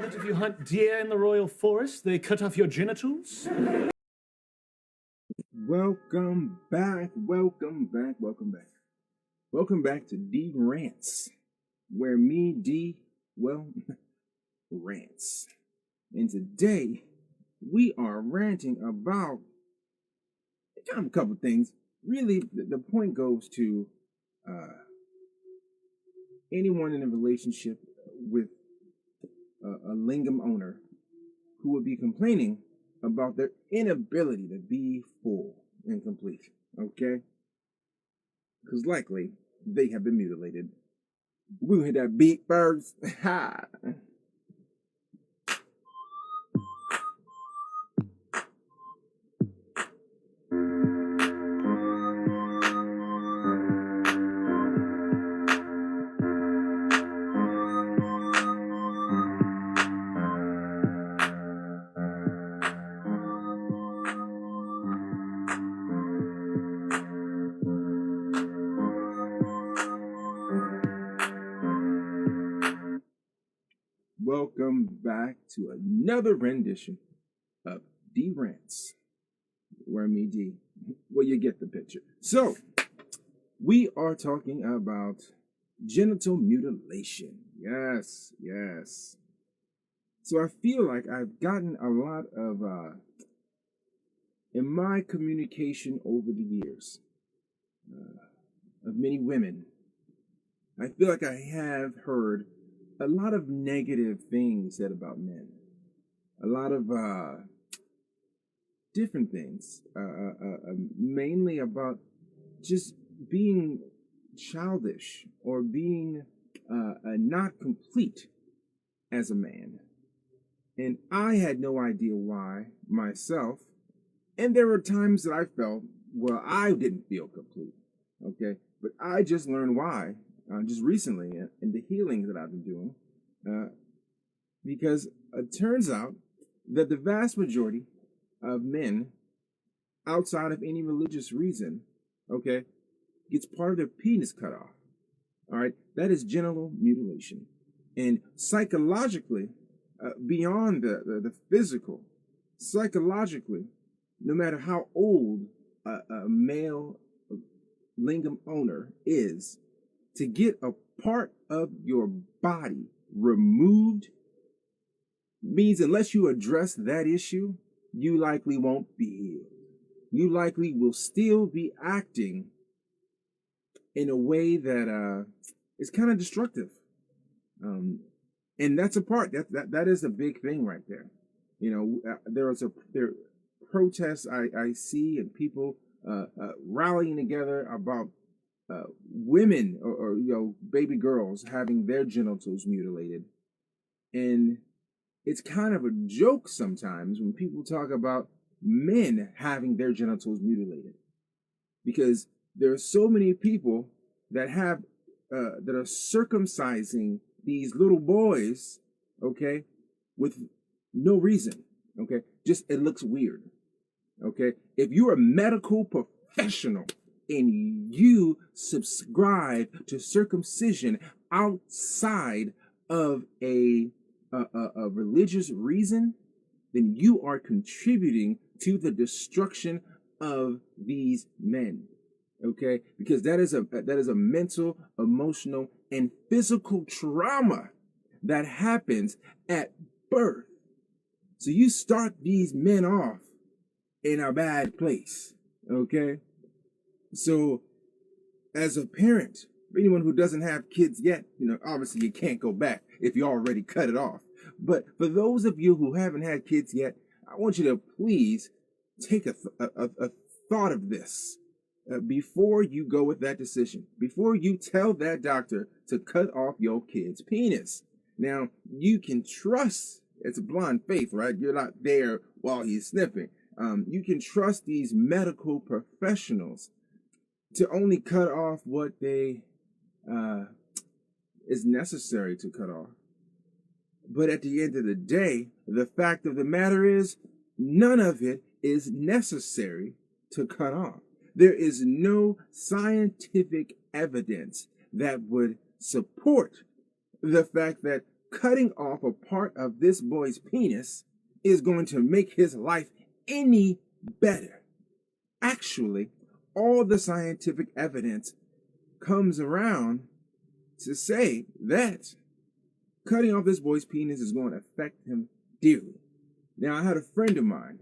that if you hunt deer in the royal forest, they cut off your genitals? Welcome back, welcome back, welcome back. Welcome back to D Rants, where me, D, rants. And today, we are ranting about kind of a couple things. Really, the point goes to anyone in a relationship with a lingam owner who would be complaining about their inability to be full and complete, okay? Because likely they have been mutilated. We'll hit that beat first. Ha! Welcome back to another rendition of D Rants, where me, D. Well, you get the picture. So, we are talking about genital mutilation. Yes, yes. So I feel like I've gotten a lot of, in my communication over the years, of many women, I feel like I have heard a lot of negative things said about men. A lot of different things, mainly about just being childish or being not complete as a man. And I had no idea why myself. And there were times that I felt, well, I didn't feel complete. Okay. But I just learned why. Just recently in the healing that I've been doing, because it turns out that the vast majority of men, outside of any religious reason, okay, gets part of their penis cut off. All right, that is genital mutilation, and psychologically, beyond the physical, psychologically, no matter how old a male lingam owner is, to get a part of your body removed means unless you address that issue, you likely won't be healed. You likely will still be acting in a way that is kind of destructive. And that's a part that is a big thing right there. You know, there are protests I see and people rallying together about women or baby girls having their genitals mutilated, and it's kind of a joke sometimes when people talk about men having their genitals mutilated, because there are so many people that have that are circumcising these little boys, okay, with no reason, okay, just it looks weird, okay. If you're a medical professional and you subscribe to circumcision outside of a religious reason, then you are contributing to the destruction of these men. Okay, because that is a mental, emotional, and physical trauma that happens at birth. So you start these men off in a bad place. Okay. So, as a parent, for anyone who doesn't have kids yet, obviously you can't go back if you already cut it off. But for those of you who haven't had kids yet, I want you to please take a thought of this before you go with that decision, before you tell that doctor to cut off your kid's penis. Now, you can trust, it's a blind faith, right? You're not there while he's sniffing. You can trust these medical professionals to only cut off what they is necessary to cut off. But at the end of the day, the fact of the matter is, none of it is necessary to cut off. There is no scientific evidence that would support the fact that cutting off a part of this boy's penis is going to make his life any better. Actually, all the scientific evidence comes around to say that cutting off this boy's penis is going to affect him dearly. Now, I had a friend of mine.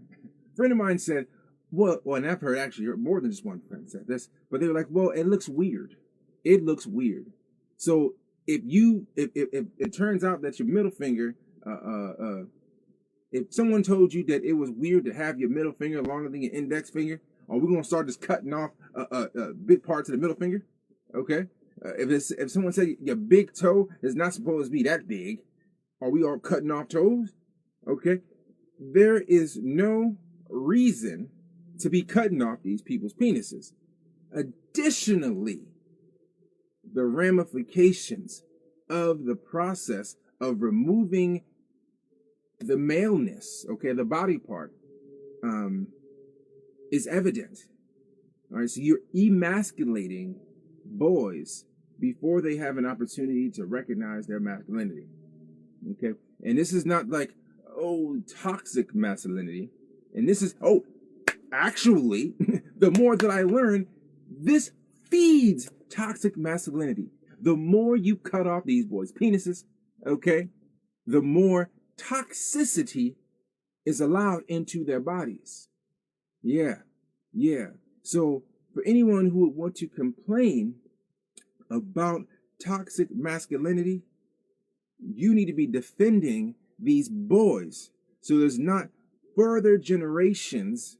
Said, well, and I've heard actually more than just one friend said this, but they were like, well, it looks weird. It looks weird. So if it turns out that your middle finger, if someone told you that it was weird to have your middle finger longer than your index finger, are we gonna start just cutting off big parts of the middle finger? Okay. If someone said your big toe is not supposed to be that big, are we all cutting off toes? Okay. There is no reason to be cutting off these people's penises. Additionally, the ramifications of the process of removing the maleness, okay, the body part, is evident. All right, so you're emasculating boys before they have an opportunity to recognize their masculinity. Okay, and this is not like, oh, toxic masculinity. And this is, oh, actually, the more that I learn, this feeds toxic masculinity. The more you cut off these boys' penises, okay, the more toxicity is allowed into their bodies. Yeah. So for anyone who would want to complain about toxic masculinity, you need to be defending these boys so there's not further generations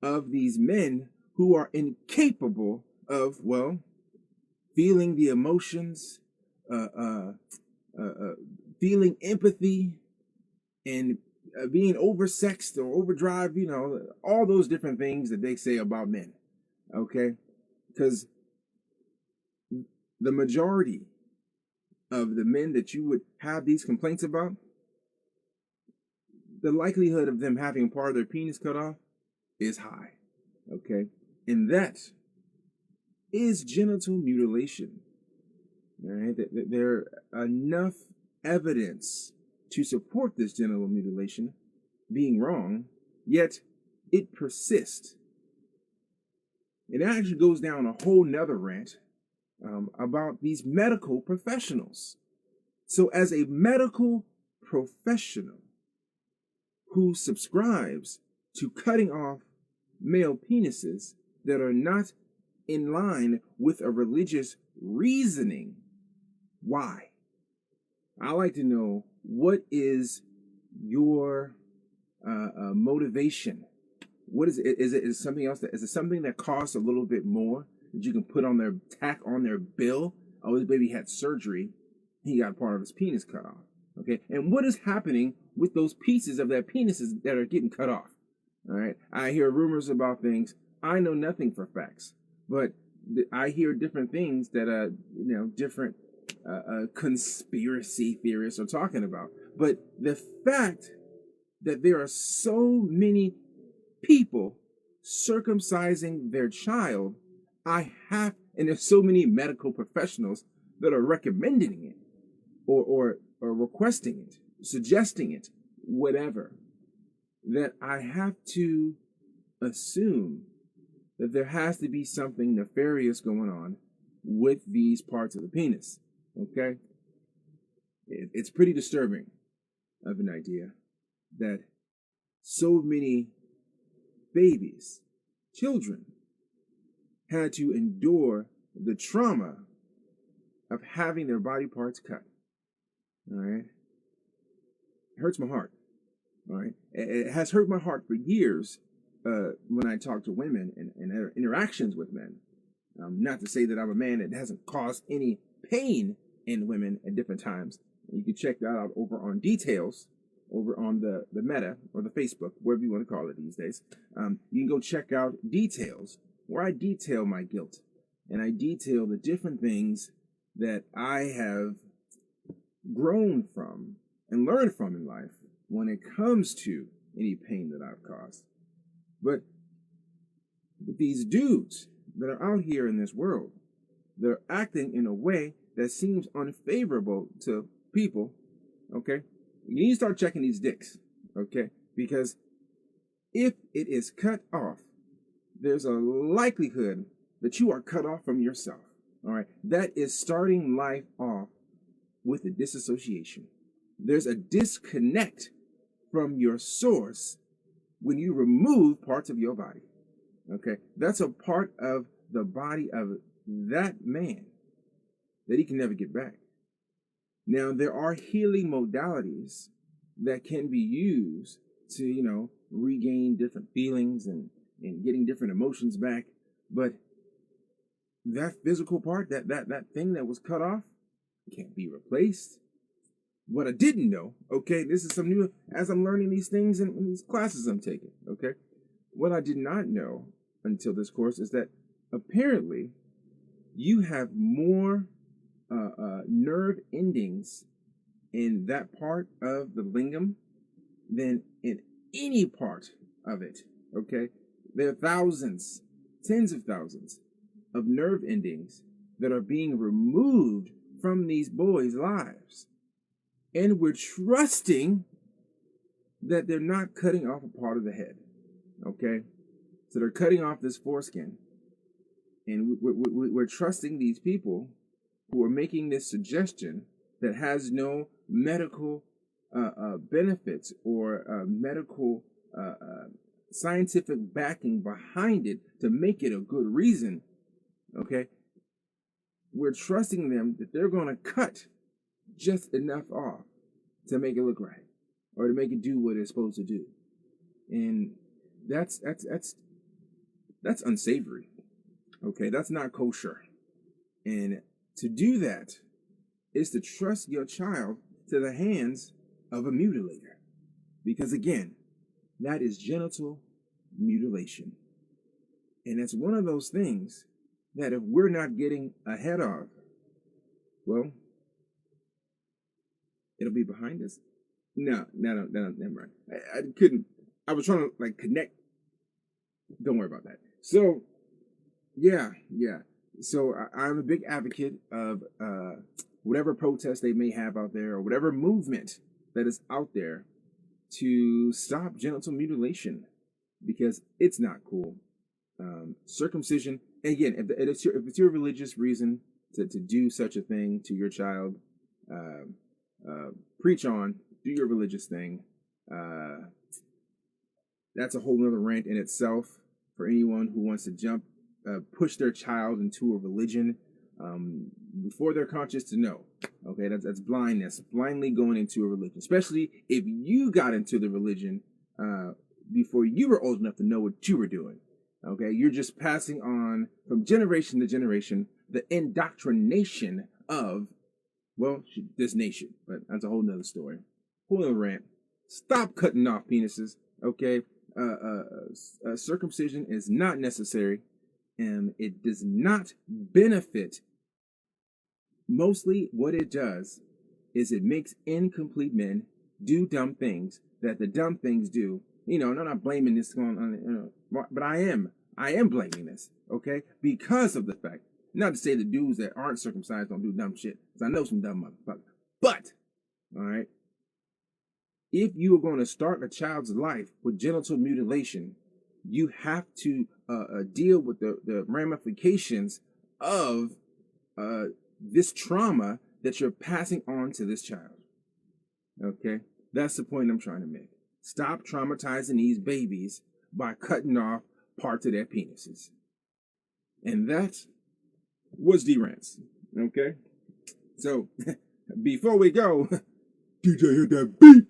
of these men who are incapable of, well, feeling the emotions, feeling empathy, and being oversexed or overdrive, all those different things that they say about men, okay? Because the majority of the men that you would have these complaints about, the likelihood of them having part of their penis cut off is high, okay? And that is genital mutilation, all right? There are enough evidence to support this genital mutilation being wrong, yet it persists. It actually goes down a whole nother rant about these medical professionals. So as a medical professional who subscribes to cutting off male penises that are not in line with a religious reasoning, why? I like to know, what is your motivation? What is it? Is it something else? Is it something that costs a little bit more that you can put on their tack on their bill? Oh, this baby had surgery. He got part of his penis cut off. Okay, and what is happening with those pieces of their penises that are getting cut off? All right, I hear rumors about things. I know nothing for facts, but I hear different things that different conspiracy theorists are talking about. But the fact that there are so many people circumcising their child, and there's so many medical professionals that are recommending it or requesting it, suggesting it, whatever, that I have to assume that there has to be something nefarious going on with these parts of the penis. Okay? It's pretty disturbing of an idea that so many babies, children, had to endure the trauma of having their body parts cut. All right? It hurts my heart. All right? It has hurt my heart for years when I talk to women and their interactions with men. Not to say that I'm a man that hasn't caused any pain in women at different times. You can check that out over on Details, over on the Meta or the Facebook, wherever you want to call it these days. You can go check out Details, where I detail my guilt. And I detail the different things that I have grown from and learned from in life when it comes to any pain that I've caused. But these dudes that are out here in this world, they're acting in a way that seems unfavorable to people, Okay, you need to start checking these dicks. Okay, because if it is cut off, there's a likelihood that you are cut off from yourself. All right, that is starting life off with a disassociation. There's a disconnect from your source when you remove parts of your body. Okay, that's a part of the body of that man that he can never get back. Now, there are healing modalities that can be used to, regain different feelings and getting different emotions back. But that physical part, that thing that was cut off, can't be replaced. What I didn't know, okay, this is some new, as I'm learning these things in these classes I'm taking, okay, what I did not know until this course is that apparently you have more nerve endings in that part of the lingam than in any part of it, okay? There are thousands, tens of thousands of nerve endings that are being removed from these boys' lives. And we're trusting that they're not cutting off a part of the head, okay? So they're cutting off this foreskin. And we're trusting these people who are making this suggestion that has no medical benefits or medical scientific backing behind it to make it a good reason, okay? We're trusting them that they're going to cut just enough off to make it look right or to make it do what it's supposed to do. And that's unsavory. Okay, that's not kosher. And to do that is to trust your child to the hands of a mutilator. Because again, that is genital mutilation. And it's one of those things that if we're not getting ahead of, well, it'll be behind us. No, never mind. I couldn't. I was trying to connect. Don't worry about that. So, yeah. So I'm a big advocate of whatever protest they may have out there or whatever movement that is out there to stop genital mutilation because it's not cool. Circumcision, again, if it's your religious reason to do such a thing to your child, preach on, do your religious thing. That's a whole nother rant in itself for anyone who wants to push their child into a religion before they're conscious to know. Okay, that's blindness, blindly going into a religion, especially if you got into the religion before you were old enough to know what you were doing. Okay, you're just passing on from generation to generation the indoctrination of, well, this nation. But that's a whole nother story. Whole nother rant. Stop cutting off penises. Okay, circumcision is not necessary, and it does not benefit. Mostly, what it does is it makes incomplete men do dumb things that the dumb things do. I'm not blaming this on, but I am blaming this, okay? Because of the fact, not to say the dudes that aren't circumcised don't do dumb shit, because I know some dumb motherfuckers. But, all right, if you are going to start a child's life with genital mutilation, you have to deal with the ramifications of this trauma that you're passing on to this child. Okay? That's the point I'm trying to make. Stop traumatizing these babies by cutting off parts of their penises. And that was D-Rants. Okay? So, before we go, DJ hit that beat!